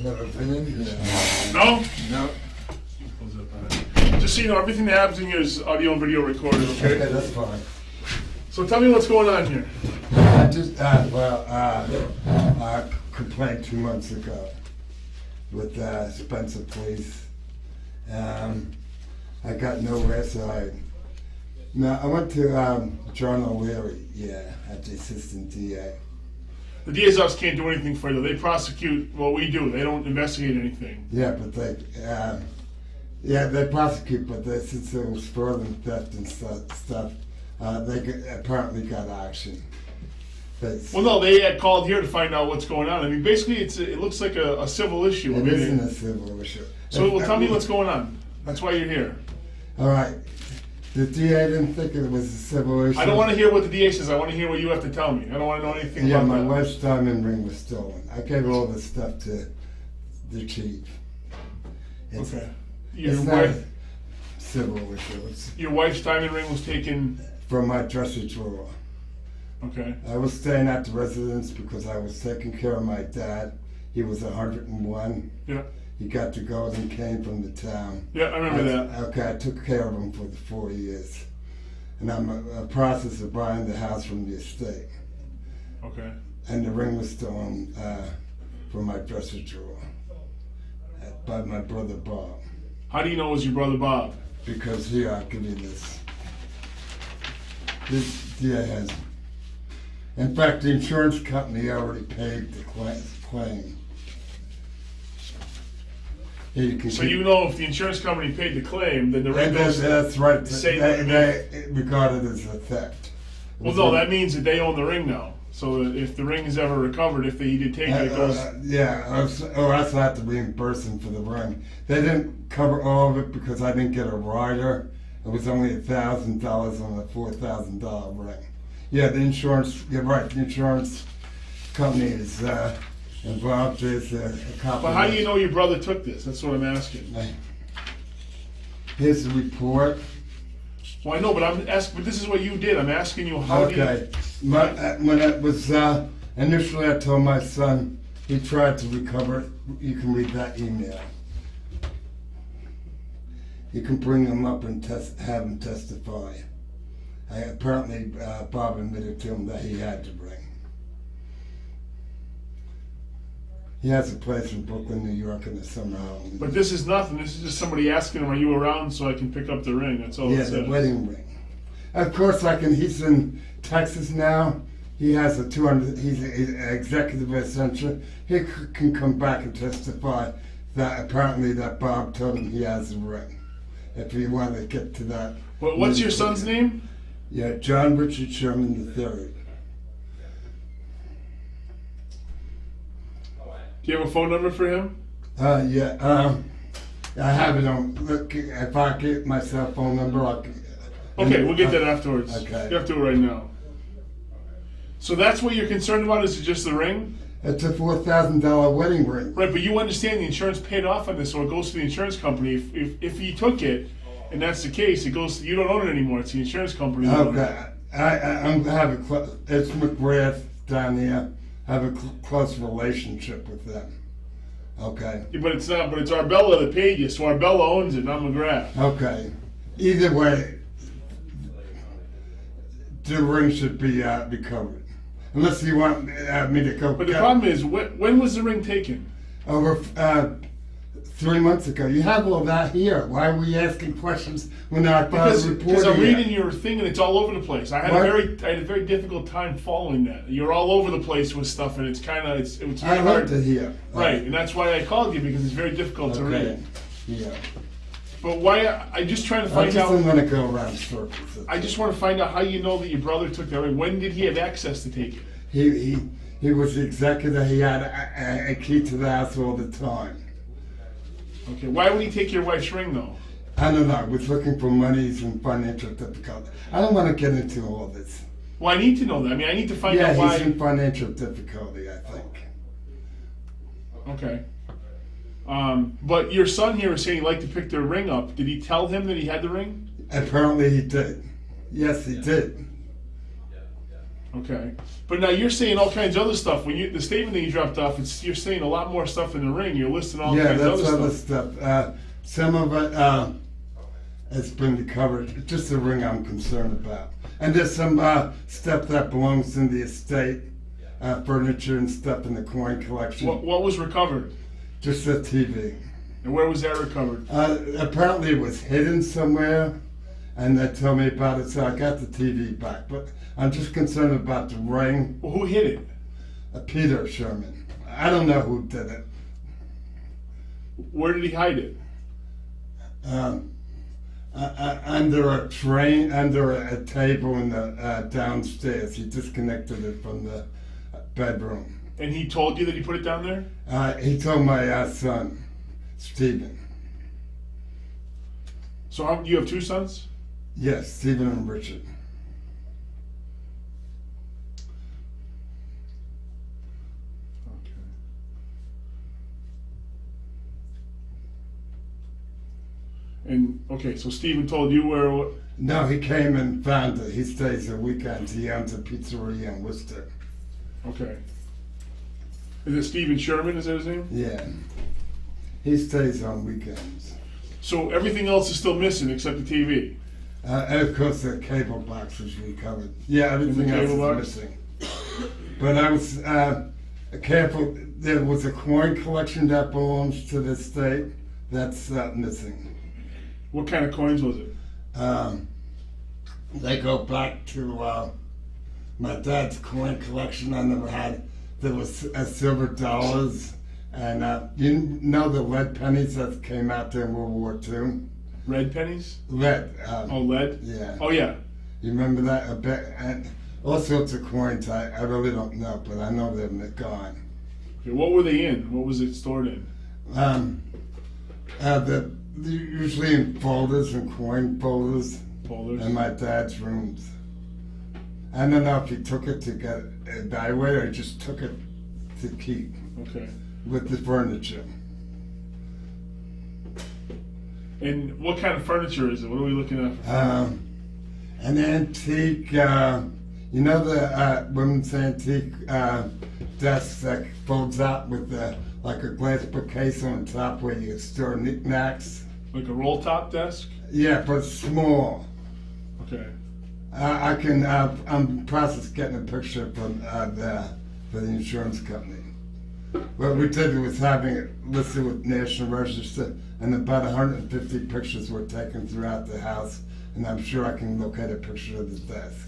Never been in here. No? No. Just so you know, everything that happens in here is audio and video recorded, Okay, okay? that's fine. So tell me what's going on here. I just, I complained 2 months ago with Spencer Police. I got nowhere, so I went to John O'Leary, at the assistant DA. The DA's office can't do anything for you. They prosecute what we do. They don't investigate anything. Yeah, but they prosecute, but since there was fraud and theft and stuff, apparently got action. Well, no, they had called here to find out what's going on. I mean, basically, it looks like a civil issue. It isn't a civil issue. So, tell me what's going on. That's why you're here. All right. The DA didn't think it was a civil issue. I don't want to hear what the DA says. I want to hear what you have to tell me. I don't want to know anything about that. Yeah, my wife's diamond ring was stolen. I gave all the stuff to the chief. Okay. It's not a civil issue. Your wife's diamond ring was taken from my dresser drawer. Okay. I was staying at the residence because I was taking care of my dad. He was 101. Yeah. He got the golden cane from the town. Yeah, I remember that. Okay, I took care of him for the 4 years. And I'm in the process of buying the house from the estate. Okay. And the ring was stolen from my dresser drawer by my brother Bob. How do you know it was your brother Bob? Because here, I'll give you this. This DA has. In fact, the insurance company already paid the claim. So you know if the insurance company paid the claim, then the ring goes. That's right. They regard it as a theft. Well, no, that means that they own the ring now. So if the ring is ever recovered, if he did take it, it goes. Or else I have to reimburse them for the ring. They didn't cover all of it because I didn't get a rider. It was only $1,000 on a $4,000 ring. Yeah, the insurance. You're right. The insurance company is involved. There's a copy. But how do you know your brother took this? That's what I'm asking. Here's the report. Well, I know, but I'm asking. But this is what you did. I'm asking you how. Okay. When it was initially, I told my son he tried to recover it. You can read that email. You can bring him up and have him testify. Apparently, Bob admitted to him that he had the ring. He has a place in Brooklyn, New York, in the summer home. But this is nothing. This is just somebody asking him, "Are you around?" So I can pick up the ring. That's all. Yeah, the wedding ring. Of course, he's in Texas now. He has a 200. He's an executive essential. He can come back and testify that apparently that Bob told him he has a ring. If you want to get to that. What's your son's name? Yeah, John Richard Sherman III. Do you have a phone number for him? I have it on. Look, if I get my cell phone number, I can. Okay, we'll get that afterwards. Okay. You have to do it right now. So that's what you're concerned about? Is it just the ring? It's a $4,000 wedding ring. Right, but you understand the insurance paid off on this, so it goes to the insurance company. If he took it, and that's the case, it goes. You don't own it anymore. It's the insurance company. Okay, I have it's McGrath down here. I have a close relationship with them. Okay. Yeah, but it's not. But it's Arbella that paid you, so Arbella owns it, not McGrath. Okay. Either way, the ring should be recovered. Unless you want me to go. But the problem is, when was the ring taken? Over 3 months ago. You have all that here. Why are we asking questions when I thought it Because I'm reading your thing and it's all over the place. I had a very difficult time following that. You're all over the place with stuff, and it's very I hard loved it here. Right, and that's why I called you, because it's very difficult to read. Yeah. But why? I'm just trying to find out. I'm going to go around circles. I just want to find out how you know that your brother took that ring. When did he have access to take it? He was the executor. He had a key to the house all the time. Okay, why would he take your wife's ring, though? I don't know. I was looking for monies and financial difficulty. I don't want to get into all this. Well, I need to know that. I mean, I need to find out why. Yeah, he's in financial difficulty, I think. Okay. But your son here is saying he'd like to pick the ring up. Did he tell him that he had the ring? Apparently he did. Yes, he did. Okay, but now you're saying all kinds of other stuff. When the statement that you dropped off, you're saying a lot more stuff in the ring. You're listing all Yeah, kinds of that's other other stuff. stuff. Some of it has been covered. Just the ring I'm concerned about. And there's some stuff that belongs in the estate, furniture and stuff in the coin collection. What was recovered, Just the TV. and where was that recovered? Apparently it was hidden somewhere, and they told me about it, so I got the TV back. But I'm just concerned about the ring. Well, who hid it? Peter Sherman. I don't know who did it. Where did he hide it? Under a train, under a table in the downstairs. He disconnected it from the bedroom. And he told you that he put it down there? He told my son, Stephen. So you have two sons? Yes, Stephen and Richard. Okay. And okay, so Stephen told you where. No, he came and found it. He stays a weekend. He owns a pizzeria in Worcester. Okay. Is it Stephen Sherman? Is that his name? Yeah. He stays on weekends. So everything else is still missing except the TV. And of course the cable box was recovered. Yeah, everything else cable box? is missing. But I was careful. There was a coin collection that belongs to the state. That's missing. What kind of coins was it? They go back to my dad's coin collection. I never had. There was silver dollars, and you know the lead pennies that came out there in World War II. Red pennies? Lead. Oh, lead? Yeah. Oh, yeah. You remember that? I bet, and all sorts of coins. I really don't know, but I know they're gone. Okay, what were they in? What was it stored in? They're usually in folders and coin folders Folders? in my dad's rooms. I don't know if he took it to get evaluated or he just took it to keep Okay. with the furniture. And what kind of furniture is it? What are we looking at? An antique, you know the women's antique desk that folds out with like a glass bookcase on top where you store knickknacks? Like a roll top desk? Yeah, but small. Okay. I can. I'm in the process of getting a picture from for the insurance company. What we did was having it listed with National Register, and about 150 pictures were taken throughout the house, and I'm sure I can locate a picture of the desk.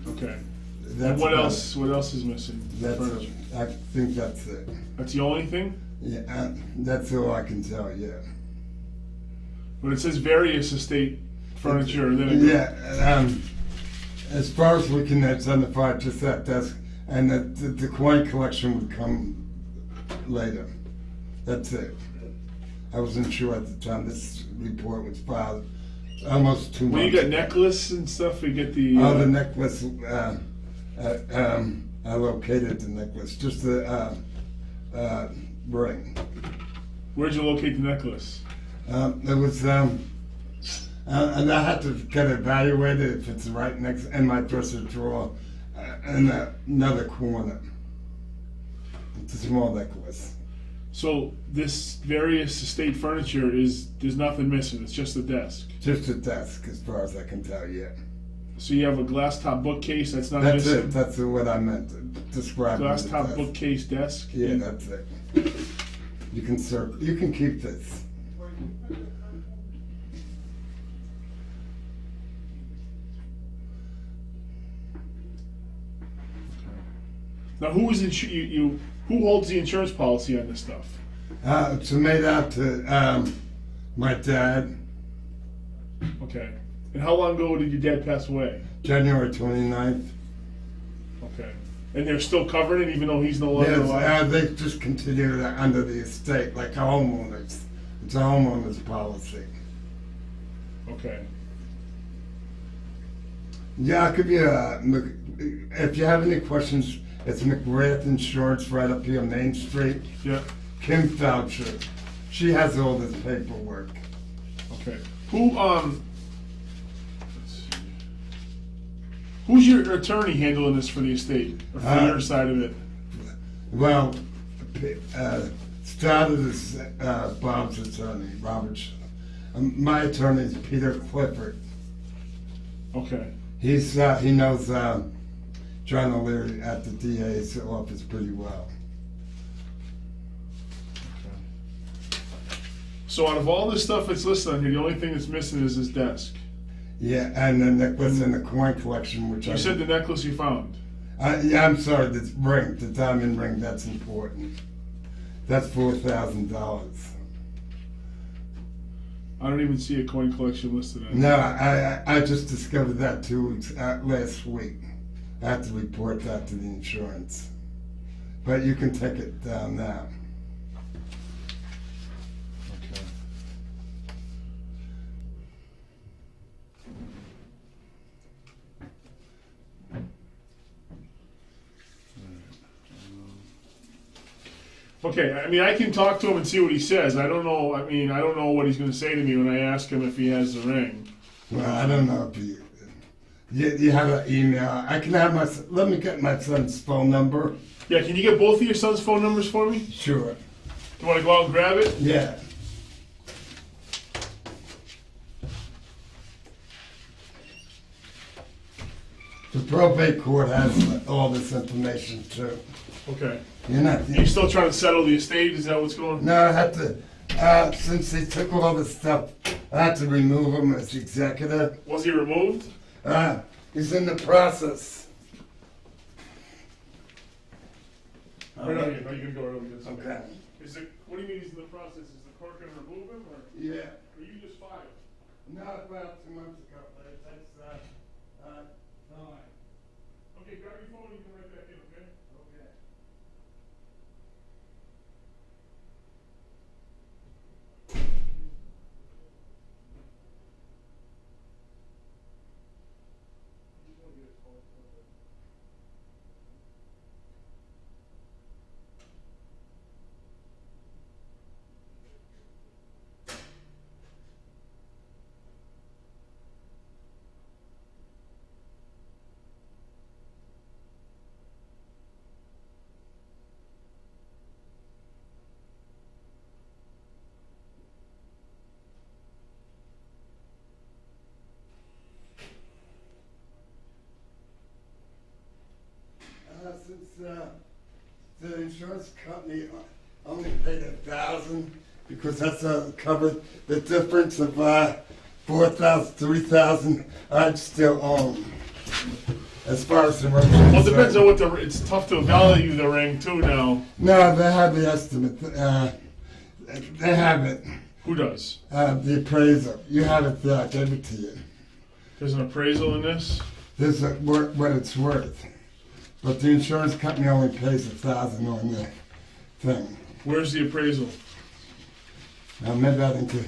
Okay. That's And what about else? What else is missing? That's Furniture. I think that's it. That's the only thing? Yeah, that's all I can tell. Yeah. But it says various estate furniture, and then it goes, Yeah. As far as we can identify, just that desk, and the coin collection would come later. That's it. I wasn't sure at the time this report was filed. Almost 2 months. When you got necklace and stuff, you get the. The necklace. I located the necklace. Just the ring. Where'd you locate the necklace? It was, and I had to get evaluated if it's right next in my dresser drawer in another corner. It's a small necklace. So this various estate furniture there's nothing missing. It's just the desk. Just a desk, as far as I can tell. Yeah. So you have a glass top bookcase that's not That's missing. it. That's what I meant to describe. Glass the top desk. bookcase desk. Yeah, And that's it. You can circle. You can keep this. Now, who is who holds the insurance policy on this stuff? It's made out to my dad, Okay. And how long ago did your dad pass away? January 29th. Okay. And they're still covering it even though he's no longer alive? They just continue that under the estate, like a homeowner's. It's a homeowner's policy. Okay. Yeah, I'll give you if you have any questions, it's McGrath Insurance right up here on Main Street. Yeah. Kim Foucher. She has all this paperwork. Okay. Who let's see. Who's your attorney handling this for the estate, or for your side of it? Well, started as Bob's attorney, Robert. My attorney is Peter Clifford. Okay. He knows John O'Leary at the DA's office pretty well. So out of all this stuff that's listed on here, the only thing that's missing is his desk. Yeah, and the necklace and the coin collection, which You said the necklace you found. Yeah, I'm sorry, the ring, the diamond ring, that's important. That's $4,000. I don't even see a coin collection listed on No, I just discovered that 2 weeks last week. I have to report that to the insurance. But you can take it down now. Okay. Okay, I mean, I can talk to him and see what he says. I don't know. I mean, I don't know what he's going to say to me when I ask him if he has the ring. Well, I don't know if you have an email. I can have let me get my son's phone number. Yeah, can you get both of your son's phone numbers for me? Sure. You want to go out and grab it? Yeah. The probate court has all this information too. Okay. You're not. Are you still trying to settle the estate? Is that what's going on? No, I have to. Since they took all this stuff, I had to remove him as executive. Was he removed? He's in the process. Right on here. No, you can go right over this. Okay. Is it? What do you mean he's in the process? Is the court going to remove him, or Yeah. you just filed? No, about 2 months ago, but it takes time. Okay, grab your phone and you can write back in, okay? Okay. Since the insurance company only paid $1,000 because that's covered the difference of $4,000, $3,000, I'd still own. As far as the ring. Well, it depends on what the. It's tough to value the ring too now. No, they have the estimate. They have it. Who does? The appraiser. You have it there. I gave it to you. There's an appraisal in this. This is what it's worth. But the insurance company only pays $1,000 on the thing. Where's the appraisal? Maybe I didn't do.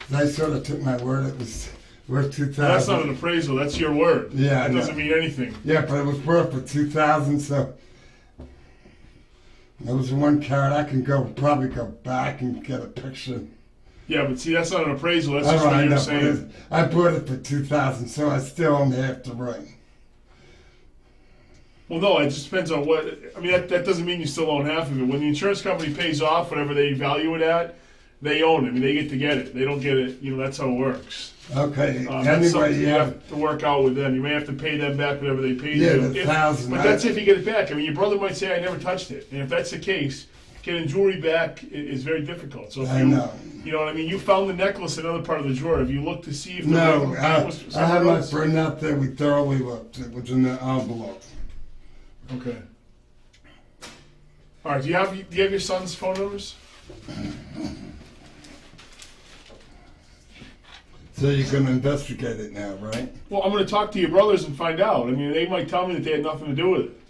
They sort of took my word. It was worth $2,000. That's not an appraisal. That's your word. Yeah, That I know. doesn't mean anything. Yeah, but it was worth for $2,000. So it was 1 carat. I can probably go back and get a picture. Yeah, but see, that's not an appraisal. That's just All what right, you're no, saying. I bought it for $2,000, so I still own half the ring. Well, no, it just depends on what. I mean, that doesn't mean you still own half of it. When the insurance company pays off whatever they value it at, they own it. I mean, they get to get it. They don't get it. You know, that's how it works. Okay. That's Anyway, something you yeah. have to work out with them. You may have to pay them back whatever they paid Yeah, you. the $1,000. But that's if you get it back. I mean, your brother might say, "I never touched it," and if that's the case, getting jewelry back is very difficult. So if I you, know. you know what I mean. You found the necklace in another part of the drawer. Have you looked to see if the No, ring was I had somewhere my else? friend out there. We thoroughly looked. It was in the envelope. Okay. All right. Do you have your son's phone numbers? So you're going to investigate it now, right? Well, I'm going to talk to your brothers and find out. I mean, they might tell me that they had nothing to do with it.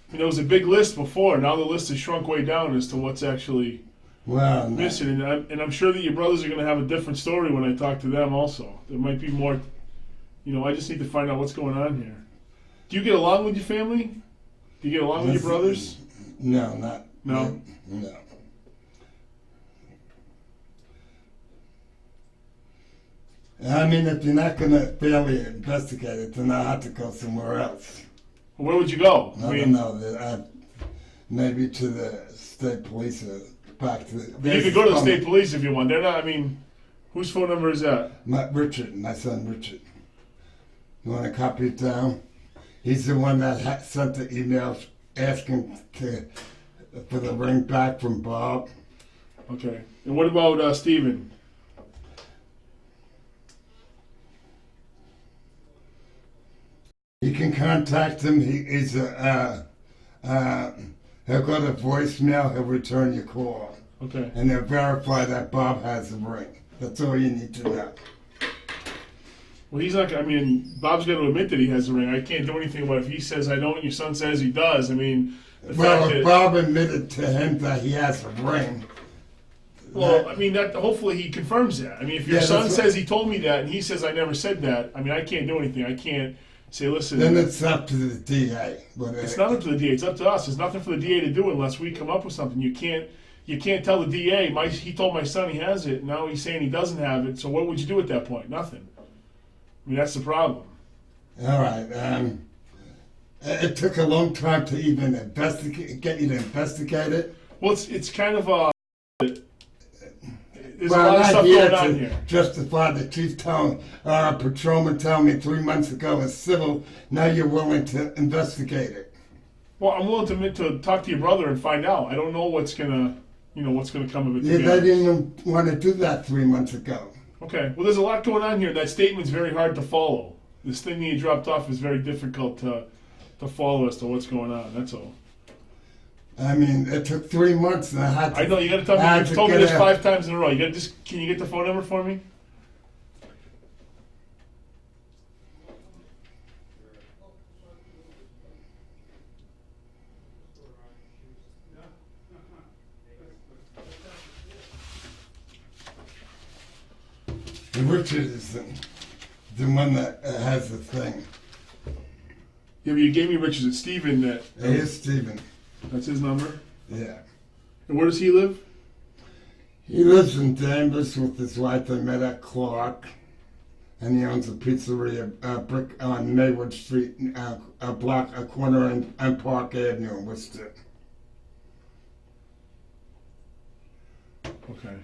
I mean, there was a big list before. Now the list has shrunk way down as to what's actually Well, missing. And I'm sure that your brothers are going to have a different story when I talk to them also. There might be more, you know, I just need to find out what's going on here. Do you get along with your family? Do you get along with your brothers? No, not. No? No. I mean, if you're not going to fairly investigate it, then I have to go somewhere else. Where would you go? I don't know. Maybe to the state police or back to the... You could go to the state police if you want. They're not, I mean, whose phone number is that? Richard, my son Richard. You want to copy it down? He's the one that sent the email asking for the ring back from Bob. Okay. And what about Stephen? You can contact him. He's he'll go to voicemail. He'll return your call. Okay. And they'll verify that Bob has a ring. That's all you need to know. Well, he's not. I mean, Bob's got to admit that he has a ring. I can't do anything about it. If he says I don't, and your son says he does. I mean, well, if Bob admitted to him that he has a ring. Well, I mean, that hopefully he confirms that. I mean, if your son says he told me that, and he says I never said that, I mean, I can't do anything. I can't say, listen. Then it's up to the DA. It's not up to the DA. It's up to us. There's nothing for the DA to do unless we come up with something. You can't tell the DA. He told my son he has it. Now he's saying he doesn't have it. So what would you do at that point? Nothing. I mean, that's the problem. All right. It took a long time to even get you to investigate it. Well, it's kind of there's well, a lot of stuff going on here. Justify the chief telling patrolman telling me 3 months ago it's civil. Now you're willing to investigate it. Well, I'm willing to talk to your brother and find out. I don't know what's gonna come of it. Yeah, they didn't even want to do that 3 months ago. Okay. Well, there's a lot going on here. That statement's very hard to follow. This thing that you dropped off is very difficult to follow as to what's going on. That's all. I mean, it took 3 months, and I had to. I know you got to tell me. You've told me this 5 times in a row. Can you get the phone number for me? Richard is the one that has the thing. Yeah, but you gave me Richard. It's Stephen. It is Stephen. That's his number? Yeah. And where does he live? He lives in Danvers with his wife. They met at Clark. And he owns a pizzeria on Maywood Street, a corner on Park Avenue in Worcester. Okay.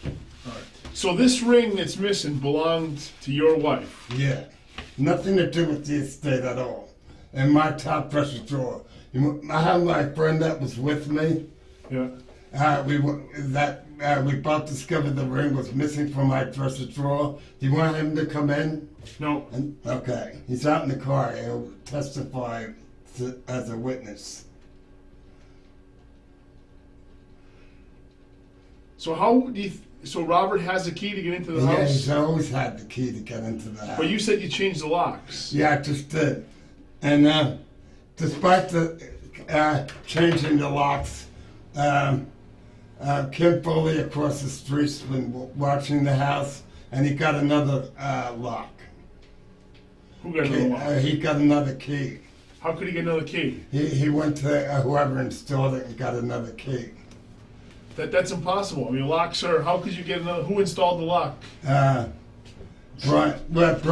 All right. So this ring that's missing belonged to your wife? Yeah. Nothing to do with the estate at all. In my top dresser drawer. I have my friend that was with me. Yeah. We both discovered the ring was missing from my dresser drawer. Do you want him to come in? No. Okay. He's out in the car. He'll testify as a witness. So how do you... So Robert has the key to get into the house? Yeah, he's always had the key to get into the house. But you said you changed the locks. Yeah, I just did. And despite the changing the locks, Kim Foley across the street's been watching the house, and he got another lock. Who got another lock? He got another key. How could he get another key? He went to whoever installed it and got another key. That's impossible. I mean, locks are... How could you get another... Who installed the lock? Brian. But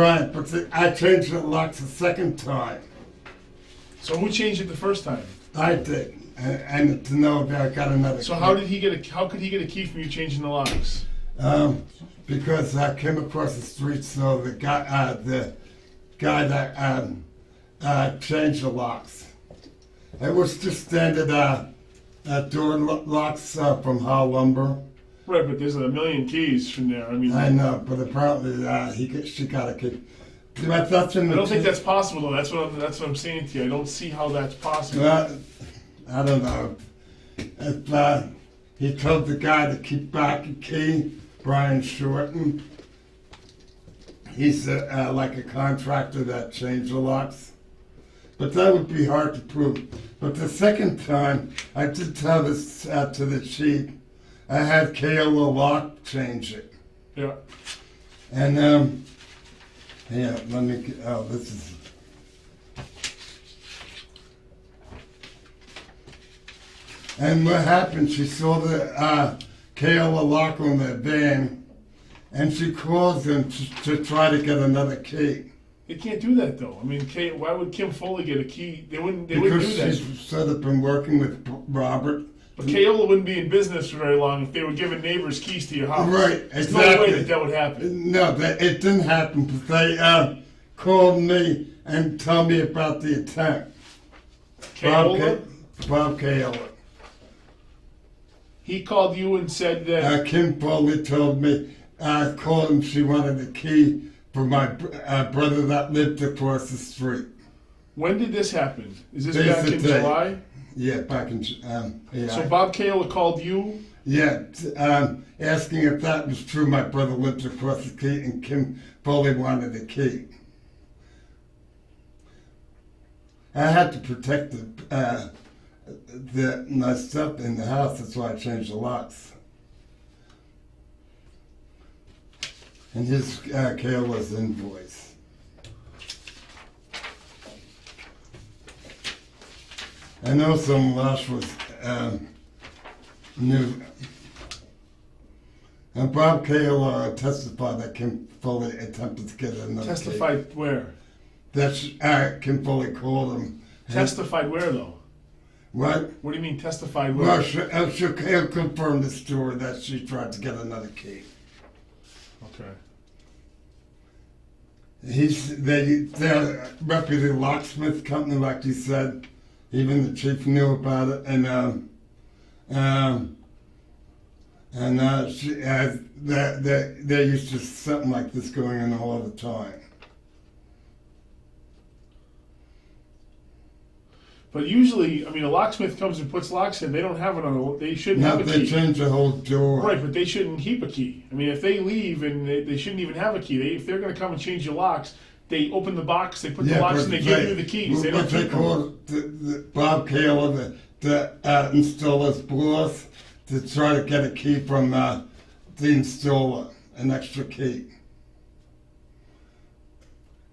I changed the locks the second time. So who changed it the first time? I did. And to know if I got another key. So how could he get a key from you changing the locks? Because I came across the street, so the guy that changed the locks. It was just standard door locks from Hall Lumber. Right, but there's a million keys from there. I mean, I know, but apparently she got a key. I don't think that's possible, though. That's what I'm saying to you. I don't see how that's possible. Well, I don't know. If he told the guy to keep back a key, Brian Shorten. He's like a contractor that changed the locks. But that would be hard to prove. But the second time, I did tell this to the chief. I had Kayla Locke change it. Yeah. And, yeah, let me get, this is... And what happened, she saw the Kayla Locke on the van, and she calls him to try to get another key. They can't do that though. I mean, why would Kim Foley get a key? They wouldn't do Because that. she's sort of been working with Robert. But Kayola wouldn't be in business for very long if they were giving neighbors keys to your house. Right, There's exactly. no way that would happen. No, it didn't happen, but they called me and told me about the attack. Kayola? Bob Kayola. He called you and said that. Kim Foley told me, I called him, she wanted a key for my brother that lived across the street. When did this happen? Is this back in July? Yeah, back in yeah. So Bob Kayola called you? Yeah, asking if that was true. My brother lived across the street, and Kim Foley wanted a key. I had to protect my stuff in the house. That's why I changed the locks. And his Kayla's invoice. I know some Lush was new. And Bob Kayla testified that Kim Foley attempted to get another Testified key. where? That Kim Foley called him. Testified where though? What? What do you mean testified where? Well, she'll confirm the story that she tried to get another key. Okay. They're a reputed locksmith company, like you said. Even the chief knew about it, and they're used to something like this going on all the time. But usually, I mean, a locksmith comes and puts locks in. They don't have it on. They shouldn't have a They key. change the whole door. Right, but they shouldn't keep a key. I mean, if they leave and they shouldn't even have a key. If they're going to come and change your locks, they open the box, they put the locks, and they give you the keys. They don't What they keep call Bob Kayla, the installer's boss, to try to get a key from the installer, an extra key.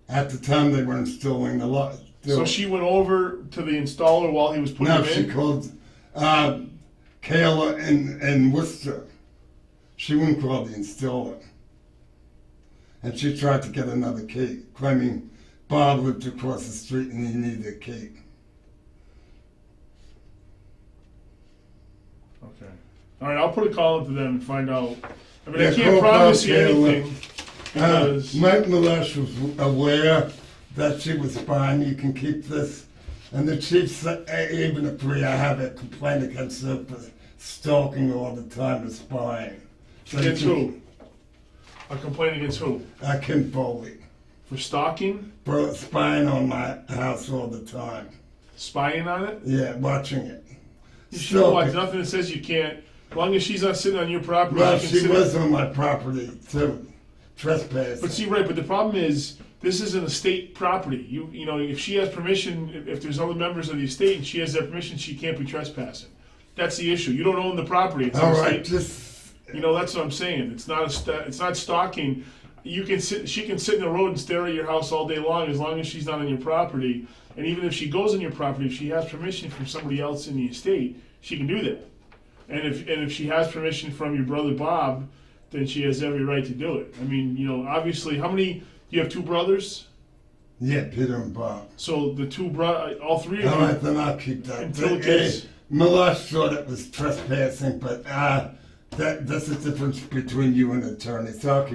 At the time they were installing the lock. So she went over to the installer while he was putting No, them she in? called Kayla in Worcester. She wouldn't call the installer. And she tried to get another key, claiming Bob lived across the street and he needed a key. Okay. All right, I'll put a call into them and find out. I mean, Yeah, I can't call promise Bob you Kayla. anything because Mike Malesh was aware that she was spying. You can keep this. And the chief said, even agree, I have a complaint against her for stalking all the time and spying. So against who? A complaint against who? Kim Foley. For stalking? For spying on my house all the time. Spying on it? Yeah, watching it. You should watch. Nothing that says you can't. As long as she's not sitting on your property. Well, she she was on my property too, trespassing. But see, right, but the problem is, this isn't a state property. You know, if she has permission, if there's other members of the estate and she has their permission, she can't be trespassing. That's the issue. You don't own the property. It's all a right, state. You know, that's what I'm saying. It's not stalking. You can sit. She can sit in the road and stare at your house all day long as she's not on your property. And even if she goes on your property, if she has permission from somebody else in the estate, she can do that. And if she has permission from your brother Bob, then she has every right to do it. I mean, you know, obviously, how many? You have two brothers. Yeah, Peter and Bob. So the two all three of All them. right, then I'll keep that. Until it gets. Malosh thought it was trespassing, but that's the difference between you and an attorney. So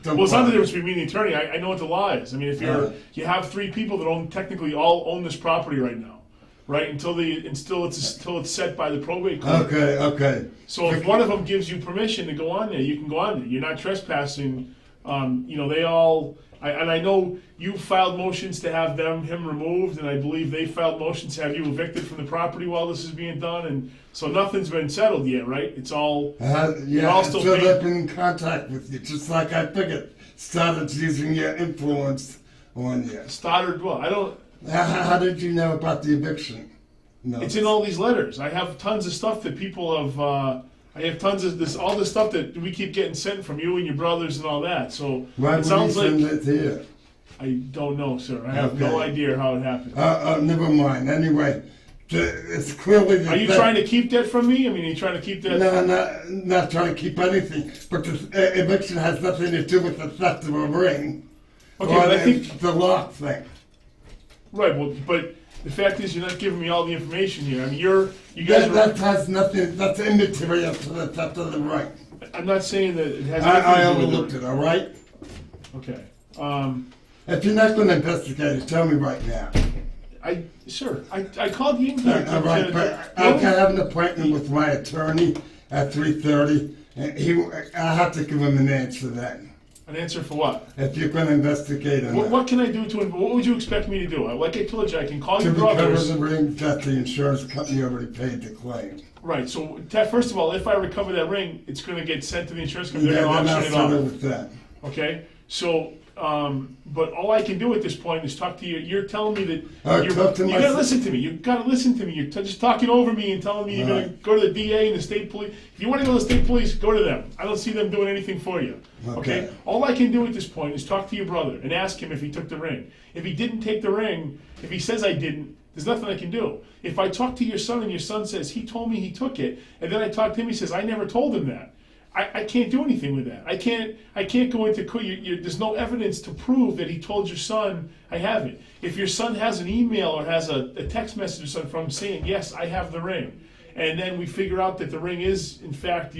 Well, it's not the difference between me and the attorney. I know what the law is. I mean, if you have three people that technically all own this property right now, right? Until it's set by the probate court. Okay. So if one of them gives you permission to go on there, you can go on there. You're not trespassing. You know, they all. I know you filed motions to have him removed, and I believe they filed motions to have you evicted from the property while this is being done, and so nothing's been settled yet, right? It's all yeah. still So paying. they've been in contact with you, just like I figured. Started using your influence on you. Stoddard. Well, I don't. How did you know about the eviction? No. It's in all these letters. I have tons of stuff that people have. I have tons of all this stuff that we keep getting sent from you and your brothers and all that. So Why it would sounds you like send it here? I don't know, sir. I have no Okay. idea how it happened. Never mind. Anyway, It's clearly the Are you theft. trying to keep that from me? I mean, are you trying to keep that? No, not trying to keep anything. But the eviction has nothing to do with the theft of a ring. Okay, or but I think the lock thing. right. Well, but the fact is, you're not giving me all the information here. I mean, you guys. That has nothing. That's immaterial to the theft of the ring. I'm not saying that it has. I nothing to do with overlooked it. All right. Okay. If you're not going to investigate it, tell me right now. Sure. I called you in here. All right, but I can have an appointment with my attorney at 3:30, and I have to give him an answer then. An answer for what? If you're going to investigate it. What can I do what would you expect me to do? Like I told you, I can call To your recover brothers. the ring that the insurance company already paid the claim. Right. So first of all, if I recover that ring, it's going to get sent to the insurance company. Yeah, They're then going to I'll auction it settle off. with that. Okay. So, but all I can do at this point is talk to you. You're telling me that you talk to gotta my- listen to me. You gotta listen to me. You're just talking over me and telling me you're gonna Right. go to the DA and the state police. If you want to go to the state police, go to them. I don't see them doing anything for you. Okay. All I can do at this point is talk to your brother and ask him if he took the ring. If he didn't take the ring, if he says I didn't, there's nothing I can do. If I talk to your son and your son says he told me he took it, and then I talk to him, he says I never told him that. I can't do anything with that. I can't go into court. There's no evidence to prove that he told your son I have it. If your son has an email or has a text message or something from him saying yes, I have the ring, and then we figure out that the ring is in fact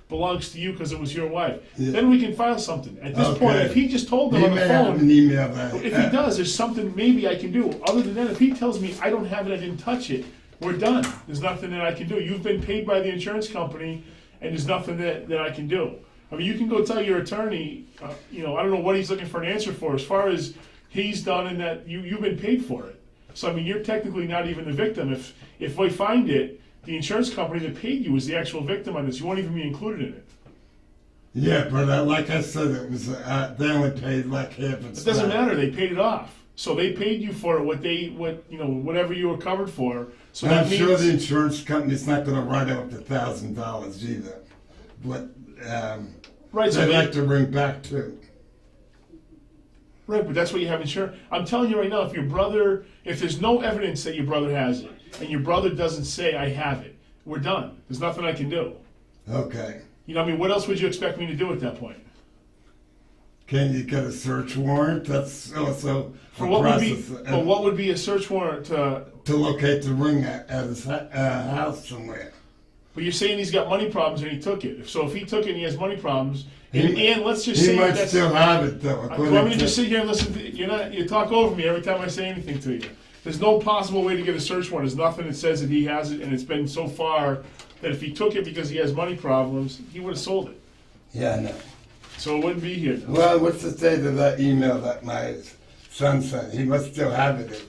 belongs to you because it was your wife, then we can file something. At this point, if he just told them He on the may have phone, an email that. if he does, there's something maybe I can do. Other than that, if he tells me I don't have it, I didn't touch it, we're done. There's nothing that I can do. You've been paid by the insurance company, and there's nothing that I can do. I mean, you can go tell your attorney, I don't know what he's looking for an answer for as far as he's done and that you've been paid for it. So, I mean, you're technically not even the victim. If we find it, the insurance company that paid you is the actual victim on this. You won't even be included in it. Yeah, but like I said, it was they only paid like half its. It doesn't matter. They paid it off. So they paid you for whatever you were covered for. So I'm that means, sure the insurance company's not going to write out the $1,000 either. But right, so they'd like to bring back too. Right, but that's what you have insurance. I'm telling you right now, if there's no evidence that your brother has it, and your brother doesn't say I have it, we're done. There's nothing I can do. Okay. What else would you expect me to do at that point? Can you get a search warrant? That's also For a what process. what would be a search warrant to? To locate the ring at his house somewhere. But you're saying he's got money problems and he took it. So if he took it and he has money problems, He- and let's just He say might that's. still have it though. You according want me to to- just sit here and listen to you talk over me every time I say anything to you. There's no possible way to get a search warrant. There's nothing that says that he has it, and it's been so far that if he took it because he has money problems, he would have sold it. Yeah, I know. So it wouldn't be here. Well, what's the date of that email that my son sent? He must still have it.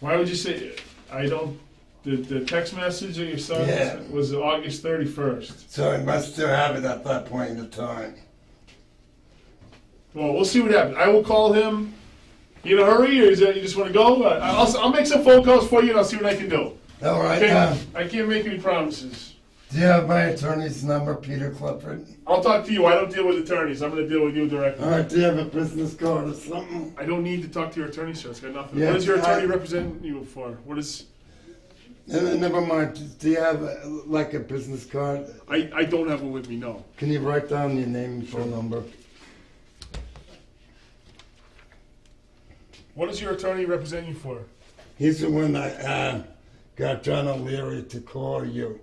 Why would you say I don't? The text message that your son Yeah. was August 31st. So he must still have it at that point in time. Well, we'll see what happens. I will call him. You in a hurry, or is that you just want to go? I'll make some phone calls for you, and I'll see what I can do. All right. Okay? I can't make any promises. Do you have my attorney's number, Peter Clifford? I'll talk to you. I don't deal with attorneys. I'm going to deal with you directly. All right. Do you have a business card or something? I don't need to talk to your attorney, sir. It's got nothing. Yeah, What does your attorney I- represent you for? What is? Never mind. Do you have like a business card? I don't have one with me. No. Can you write down your name and phone number? What does your attorney represent you for? He's the one that got John O'Leary to call you.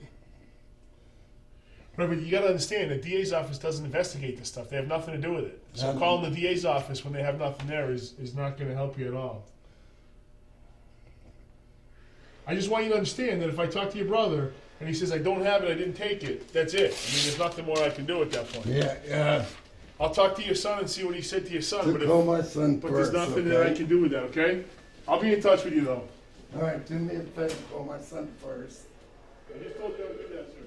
Right, but you got to understand, the DA's office doesn't investigate this stuff. They have nothing to do with it. So Um, calling the DA's office when they have nothing there is not going to help you at all. I just want you to understand that if I talk to your brother and he says, I don't have it, I didn't take it, that's it. I mean, there's nothing more I can do at that point. Yeah. I'll talk to your son and see what he said to your son, To call my son but first. there's nothing okay? that I can do with that, okay? I'll be in touch with you, though. All right. Do me a favor. Call my son first. I just told you I'll do that, sir.